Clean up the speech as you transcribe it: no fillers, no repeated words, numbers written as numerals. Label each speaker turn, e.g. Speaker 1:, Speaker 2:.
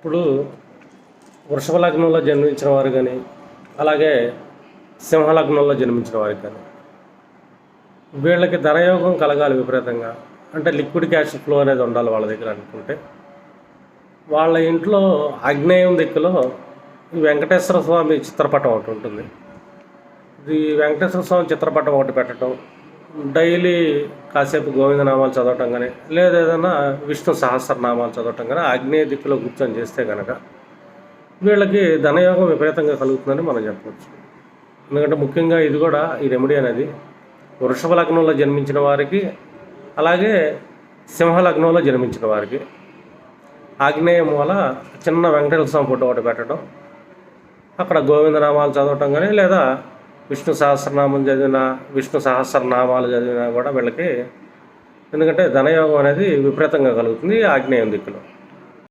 Speaker 1: ఇప్పుడు వృషభ లగ్నంలో జన్మించిన వారు కానీ, అలాగే సింహ లగ్నంలో జన్మించిన వారికి కానీ వీళ్ళకి ధనయోగం కలగాలి విపరీతంగా. అంటే లిక్విడ్ క్యాష్ ఫ్లో అనేది ఉండాలి వాళ్ళ దగ్గర అనుకుంటే, వాళ్ళ ఇంట్లో ఆగ్నేయం దిక్కులో ఈ వెంకటేశ్వర స్వామి చిత్రపటం ఒకటి ఉంటుంది. ఇది వెంకటేశ్వర స్వామి చిత్రపటం ఒకటి పెట్టడం, డైలీ కాసేపు గోవిందనామాలు చదవటం కానీ, లేదా ఏదైనా విష్ణు సహస్రనామాలు చదవటం కానీ ఆగ్నేయ దిక్కులో కూర్చొని చేస్తే కనుక వీళ్ళకి ధనయోగం విపరీతంగా కలుగుతుందని మనం చెప్పవచ్చు. ఎందుకంటే ముఖ్యంగా ఇది కూడా ఈ రెమెడీ అనేది వృషభ లగ్నంలో జన్మించిన వారికి, అలాగే సింహ లగ్నంలో జన్మించిన వారికి ఆగ్నేయ మూల చిన్న వెంకటేశ్వర స్వామి ఫోటో ఒకటి పెట్టడం, అక్కడ గోవిందనామాలు చదవటం కానీ, లేదా విష్ణు సహస్రనామం చదివినా, విష్ణు సహస్రనామాలు చదివినా కూడా వీళ్ళకి, ఎందుకంటే ధనయోగం అనేది విపరీతంగా కలుగుతుంది ఆగ్నేయం దిక్కులో.